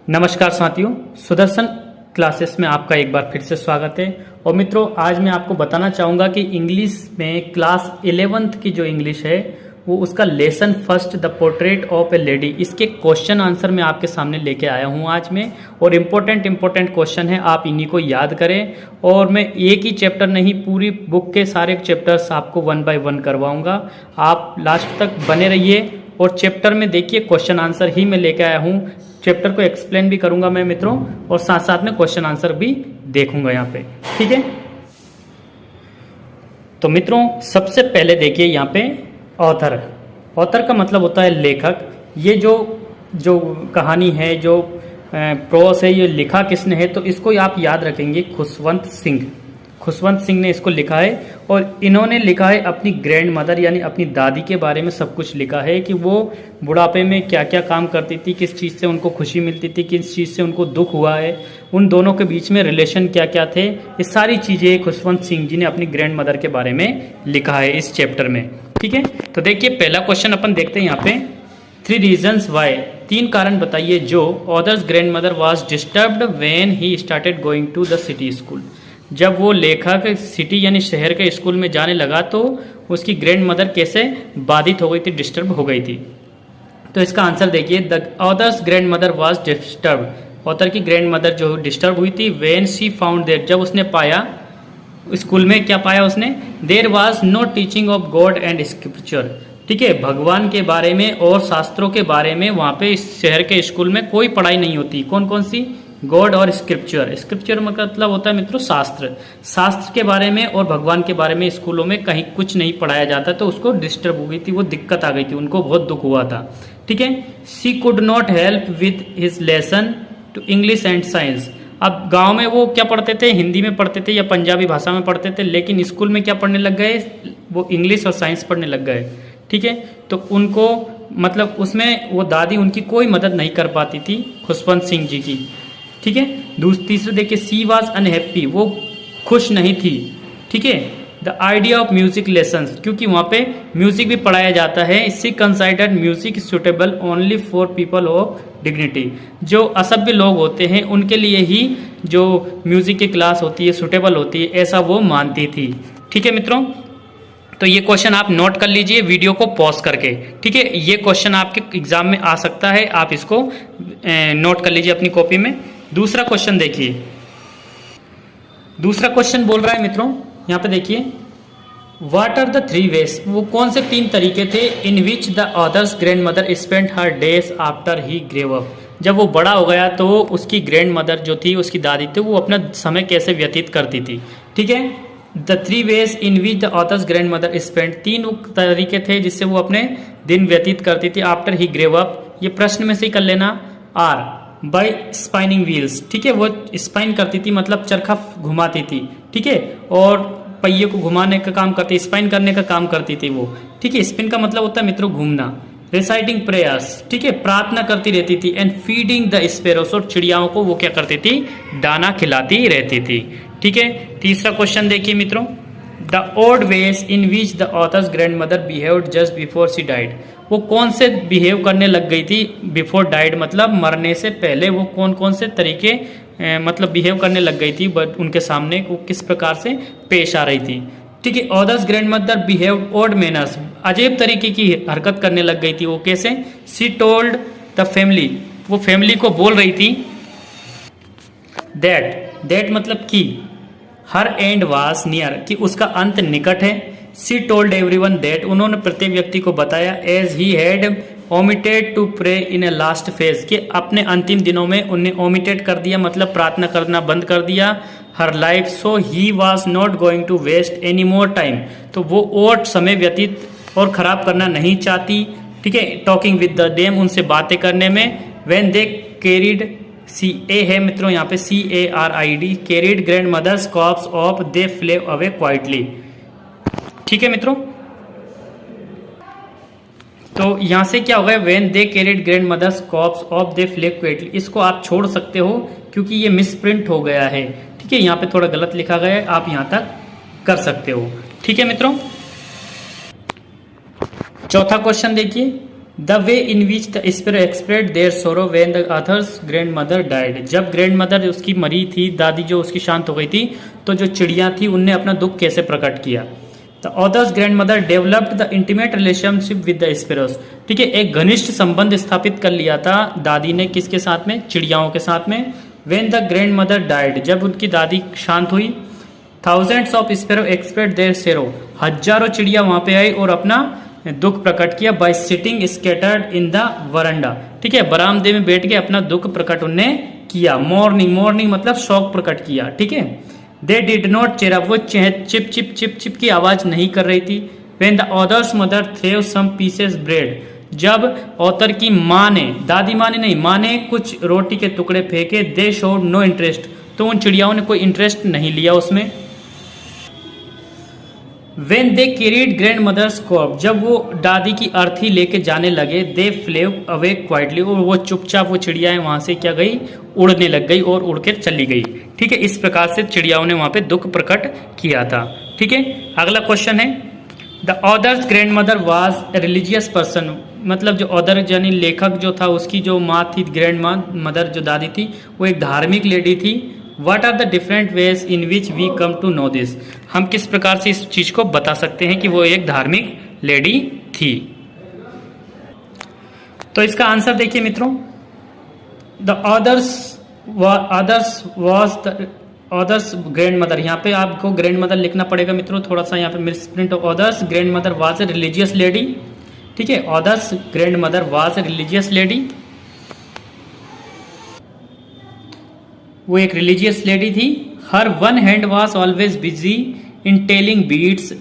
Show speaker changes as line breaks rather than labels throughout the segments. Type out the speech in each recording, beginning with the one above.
नमस्कार साथियों, सुदर्शन क्लासेस में आपका एक बार फिर से स्वागत है। और मित्रों, आज मैं आपको बताना चाहूँगा कि इंग्लिश में क्लास 11th की जो इंग्लिश है वो उसका lesson first the portrait of A lady, इसके क्वेश्चन आंसर मैं आपके सामने लेके आया हूँ आज में। और इम्पोर्टेंट क्वेश्चन है, आप इन्हीं को याद करें। और मैं एक ही चैप्टर नहीं, पूरी बुक के सारे चैप्टर्स आपको 1 बाय 1 करवाऊँगा। आप लास्ट तक बने रहिए और चैप्टर में देखिए क्वेश्चन आंसर ही मैं लेके आया हूँ। चैप्टर को एक्सप्लेन भी करूंगा मैं मित्रों, और साथ साथ में क्वेश्चन आंसर भी देखूंगा यहाँ पे, ठीक है। तो मित्रों, सबसे पहले देखिए यहाँ पे ऑथर का मतलब होता है लेखक। ये जो कहानी है, जो प्रोस है, ये लिखा किसने है, तो इसको आप याद रखेंगे, खुशवंत सिंह ने इसको लिखा है। और इन्होंने लिखा है अपनी ग्रैंड मदर यानी अपनी दादी के बारे में सब कुछ लिखा है कि वो बुढ़ापे में क्या क्या काम करती थी, किस चीज़ से उनको खुशी मिलती थी, किस चीज़ से उनको दुख हुआ है, उन दोनों के बीच में रिलेशन क्या क्या थे। ये सारी चीज़ें खुशवंत सिंह जी ने अपनी ग्रैंड मदर के बारे में लिखा है इस चैप्टर में, ठीक है। तो देखिए पहला क्वेश्चन अपन देखते हैं यहाँ पे, 3 रीजन्स वाई, 3 कारण बताइए जो author's grandmother was disturbed when he started going to the city school. जब वो लेखक सिटी यानी शहर के स्कूल में जाने लगा तो उसकी ग्रैंड मदर कैसे बाधित हो गई थी, डिस्टर्ब हो गई थी। तो इसका आंसर देखिए, the author's grandmother was disturb, author की ग्रैंड मदर जो डिस्टर्ब हुई थी, व्हेन शी फाउंड दैट, जब उसने पाया, स्कूल में क्या पाया उसने, there was no teaching of God and scripture, ठीक है, भगवान के बारे में और शास्त्रों के बारे में वहाँ पे इस शहर के स्कूल में कोई पढ़ाई नहीं होती। कौन कौन सी, गॉड और स्क्रिप्चर मतलब होता है मित्रों शास्त्र के बारे में और भगवान के बारे में स्कूलों में कहीं कुछ नहीं पढ़ाया जाता। तो उसको डिस्टर्ब हो गई थी, वो दिक्कत आ गई थी, उनको बहुत दुख हुआ था, ठीक है। She could not help with his lesson to English and science. अब गांव में वो क्या पढ़ते थे, हिंदी में पढ़ते थे या पंजाबी भाषा में पढ़ते थे, लेकिन स्कूल में क्या पढ़ने लग गए, वो इंग्लिश और साइंस पढ़ने लग गए, ठीक है। तो उनको मतलब उसमें वो दादी उनकी कोई मदद नहीं कर पाती थी, खुशवंत सिंह जी की, ठीक है। तीसरे देखिए, सी वॉज अनहैप्पी, वो खुश नहीं थी, ठीक है। The idea of music lessons, क्योंकि वहाँ पे म्यूजिक भी पढ़ाया जाता है। She considered music suitable only for people of dignity, जो असभ्य लोग होते हैं उनके लिए ही जो म्यूजिक की क्लास होती है सुटेबल होती है, ऐसा वो मानती थी, ठीक है मित्रों। तो ये क्वेश्चन आप नोट कर लीजिए वीडियो को पॉज करके, ठीक है। ये क्वेश्चन आपके एग्जाम में आ सकता है, आप इसको नोट कर लीजिए अपनी कॉपी में। दूसरा क्वेश्चन देखिए, दूसरा क्वेश्चन बोल रहा है मित्रों, यहाँ पे देखिए, व्हाट आर द 3 वेज, वो कौन से 3 तरीके थे, in which the author's grandmother spent her days after he grew up. जब वो बड़ा हो गया तो उसकी ग्रैंड मदर जो थी, उसकी दादी थी, वो अपना समय कैसे व्यतीत करती थी, ठीक है। The 3 veg in which the author's grandmother spent, 3 तरीके थे जिससे वो अपने दिन व्यतीत करती थी आफ्टर ही ग्रेव अप। ये प्रश्न में से ही कर लेना। आर बाय स्पाइनिंग व्हील्स, ठीक है, वो स्पाइन करती थी मतलब चरखा घुमाती थी, ठीक है, और पहिए को घुमाने का काम करती, स्पाइन करने का काम करती थी वो, ठीक है। स्पिन का मतलब होता है मित्रों घूमना। रिसाइटिंग प्रेयर्स, ठीक है, प्रार्थना करती रहती थी। एंड फीडिंग द स्पेरोस, और चिड़ियाओं को वो क्या करती थी, दाना खिलाती रहती थी, ठीक है। तीसरा क्वेश्चन देखिए मित्रों, the odd ways in which the author's grandmother behaved just before she died, वो कौन से बिहेव करने लग गई थी बिफोर डाइड, मतलब मरने से पहले वो कौन कौन से तरीके मतलब बिहेव करने लग गई थी, बट उनके सामने वो किस प्रकार से पेश आ रही थी, ठीक है। Author's grand mother behave odd manners, अजीब तरीके की हरकत करने लग गई थी, वो कैसे, शी टोल्ड द फैमिली, वो फैमिली को बोल रही थी, दैट मतलब कि हर एंड वाज नियर, कि उसका अंत निकट है। शी टोल्ड एवरीवन दैट, उन्होंने प्रत्येक व्यक्ति को बताया, as he had omitted to pray in a last phase, कि अपने अंतिम दिनों में उन्हें ओमिटेड कर दिया मतलब प्रार्थना करना बंद कर दिया, her life, so he was not going to waste any more time, तो वो और समय व्यतीत और खराब करना नहीं चाहती, ठीक है। टॉकिंग विद द डेम, उनसे बातें करने में। व्हेन दे कैरिड, सी ए है मित्रों यहाँ पे, CARID, carried grandmother's corpse off, they flew away quietly, ठीक है मित्रों। तो यहाँ से क्या होगा, when they carried grandmother's corpse off, they flew quietly, इसको आप छोड़ सकते हो क्योंकि ये मिसप्रिंट हो गया है, ठीक है, यहाँ पे थोड़ा गलत लिखा गया है, आप यहाँ तक कर सकते हो, ठीक है मित्रों। चौथा क्वेश्चन देखिए, the way in which the sparrows expressed their sorrow when the author's grandmother died. जब ग्रैंड मदर उसकी मरी थी, दादी जो उसकी शांत हो गई थी, तो जो चिड़िया थी उनने अपना दुख कैसे प्रकट किया। The author's grandmother developed the intimate relationship with the sparrows. ठीक है, एक घनिष्ठ संबंध स्थापित कर लिया था दादी ने किसके साथ में, चिड़ियाओं के साथ में। When the grandmother died, जब उनकी दादी शांत हुई, thousands of sparrow express their sorrow, हजारों चिड़िया वहां पे आई और अपना दुख प्रकट किया। Bye sitting scattered in the veranda. ठीक है, बरामदे में बैठ के अपना दुख प्रकट उनने किया। मॉर्निंग, मॉर्निंग मतलब शौक प्रकट किया। ठीक है, they did not chirrup, वो चिप चिप चिप चिप की आवाज नहीं कर रही थी। When the author's mother threw some pieces bread, जब ऑथर की माँ ने, दादी माँ ने नहीं, माँ ने कुछ रोटी के टुकड़े फेंके, दे शोड नो इंटरेस्ट, तो उन चिड़ियाओं ने कोई इंटरेस्ट नहीं लिया उसमें। When they carried grandmother's corpse, जब वो दादी की अर्थी लेके जाने लगे, they flew away quietly, और वो चुपचाप वो चिड़ियाएं वहां से क्या गई, उड़ने लग गई और उड़ के चली गई। ठीक है, इस प्रकार से चिड़ियाओं ने वहां पे दुख प्रकट किया था। ठीक है, अगला क्वेश्चन है, the author's grandmother was a religious person, मतलब जो ऑथर यानी लेखक जो था उसकी जो माँ थी, ग्रैंड मदर जो दादी थी, वो एक धार्मिक लेडी थी। What are the different ways in which we come to know this? हम किस प्रकार से इस चीज को बता सकते हैं कि वो एक धार्मिक लेडी थी। तो इसका आंसर देखिए मित्रों, द ऑथर्स ग्रैंड मदर, यहाँ पे आपको ग्रैंड मदर लिखना पड़ेगा मित्रों, थोड़ा सा यहाँ पे misprint. Author's grandmother was a religious lady. ठीक है, author's grandmother was a religious lady, वो एक रिलीजियस लेडी थी। Her one hand was always busy in telling beads,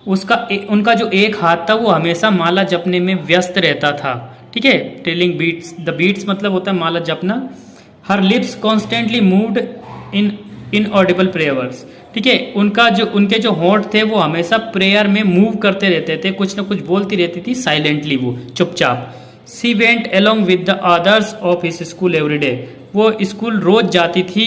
उनका जो एक हाथ था वो हमेशा माला जपने में व्यस्त रहता था। ठीक है, टेलिंग बीट्स, द बीट्स मतलब होता है माला जपना। Her lips constantly moved inaudible prayers. ठीक है, उनके जो होंठ थे वो हमेशा प्रेयर में मूव करते रहते थे, कुछ ना कुछ बोलती रहती थी साइलेंटली, वो चुपचाप। She went along with the others of his school every day, वो स्कूल रोज जाती थी,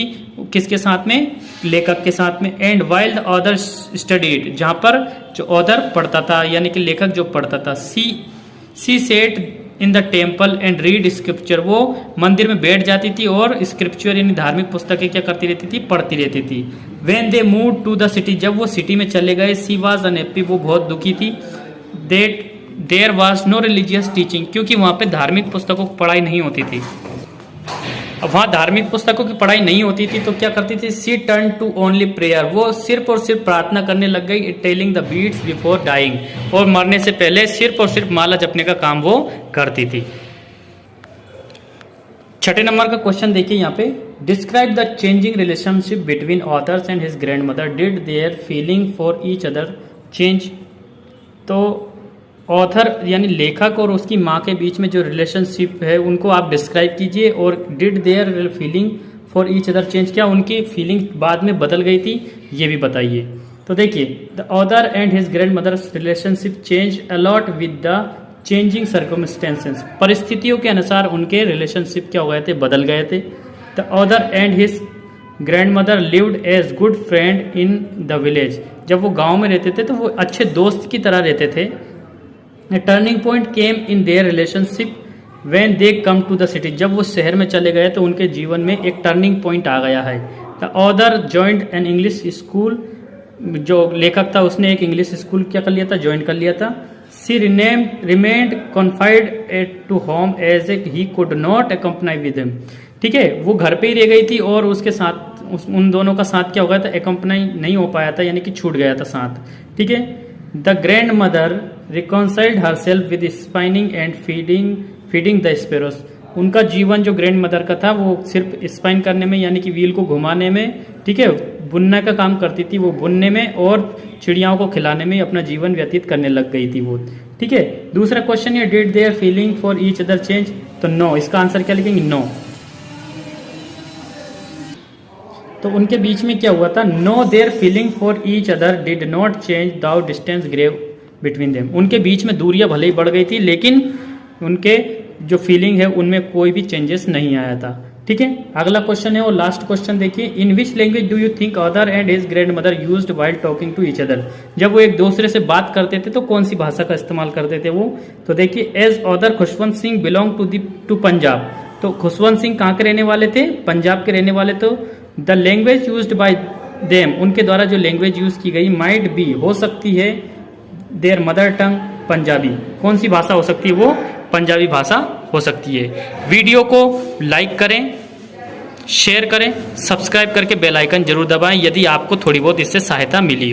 किसके साथ में, लेखक के साथ में। And while the author studied, जहाँ पर जो ऑथर पढ़ता था यानी कि लेखक जो पढ़ता था। She sat in the temple and read scripture, वो मंदिर में बैठ जाती थी और स्क्रिप्चर यानी धार्मिक पुस्तकें क्या करती रहती थी, पढ़ती रहती थी। When they move to the city, जब वो सिटी में चले गए, सी वाज अनहैप्पी, वो बहुत दुखी थी। There was no religious teaching, क्योंकि वहाँ पे धार्मिक पुस्तकों की पढ़ाई नहीं होती थी। अब वहाँ धार्मिक पुस्तकों की पढ़ाई नहीं होती थी तो क्या करती थी, she turn to only prayer, वो सिर्फ और सिर्फ प्रार्थना करने लग गई। Telling the beads before dying, और मरने से पहले सिर्फ और सिर्फ माला जपने का काम वो करती थी। छठे नंबर का क्वेश्चन देखिए यहाँ पे, describe the changing relationship between author's and his grandmother, did their feeling for each other change. तो ऑथर यानी लेखक और उसकी माँ के बीच में जो रिलेशनशिप है उनको आप डिस्क्राइब कीजिए, और did their feeling for each other change, क्या उनकी फीलिंग बाद में बदल गई थी, ये भी बताइए। तो देखिए, the author and his grandmother's relationship change a lot with the changing circumstances, परिस्थितियों के अनुसार उनके रिलेशनशिप क्या हो गए थे, बदल गए थे। The author and his grandmother lived as good friend in the village, जब वो गाँव में रहते थे तो वो अच्छे दोस्त की तरह रहते थे। A turning point came in their relationship when they come to the city, जब वो शहर में चले गए तो उनके जीवन में एक टर्निंग पॉइंट आ गया है। The author joined an English school, जो लेखक था उसने एक इंग्लिश स्कूल क्या कर लिया था, ज्वाइन कर लिया था। She remained confined to home as he could not accompany with him, ठीक है, वो घर पे ही रह गई थी और उसके साथ उन दोनों का साथ क्या हो गया था, एक्म्पनाई नहीं हो पाया था, यानी कि छूट गया था साथ। ठीक है, the grandmother reconciled herself with spinning and feeding the sparrows, उनका जीवन जो ग्रैंड मदर का था वो सिर्फ स्पाइन करने में यानी कि व्हील को घुमाने में, ठीक है, बुनने का काम करती थी, वो बुनने में और चिड़ियाओं को खिलाने में अपना जीवन व्यतीत करने लग गई थी वो। ठीक है, दूसरा क्वेश्चन है, did their feeling for each other change, तो नो, इसका आंसर क्या लिखेंगे, नो। तो उनके बीच में क्या हुआ था, no their feeling for each other did not change though distance grew between them, उनके बीच में दूरियां भले ही बढ़ गई थी लेकिन उनके जो फीलिंग है उनमें कोई भी चेंजेस नहीं आया था। ठीक है। अगला क्वेश्चन है और लास्ट क्वेश्चन देखिए, in which language do you think author and his grandmother used while talking to each other. जब वो एक दूसरे से बात करते थे तो कौन सी भाषा का इस्तेमाल करते थे वो, तो देखिए as author Khushwant Singh belong to Punjab, तो खुशवंत सिंह कहाँ के रहने वाले थे, पंजाब के रहने वाले। तो the language used by them, उनके द्वारा जो लैंग्वेज यूज की गई, माइट बी, हो सकती है, देयर मदर टंग, पंजाबी। कौन सी भाषा हो सकती है वो, पंजाबी भाषा हो सकती है। वीडियो को लाइक करें, शेयर करें, सब्सक्राइब करके बेल आइकन जरूर दबाएं यदि आपको थोड़ी बहुत इससे सहायता मिली।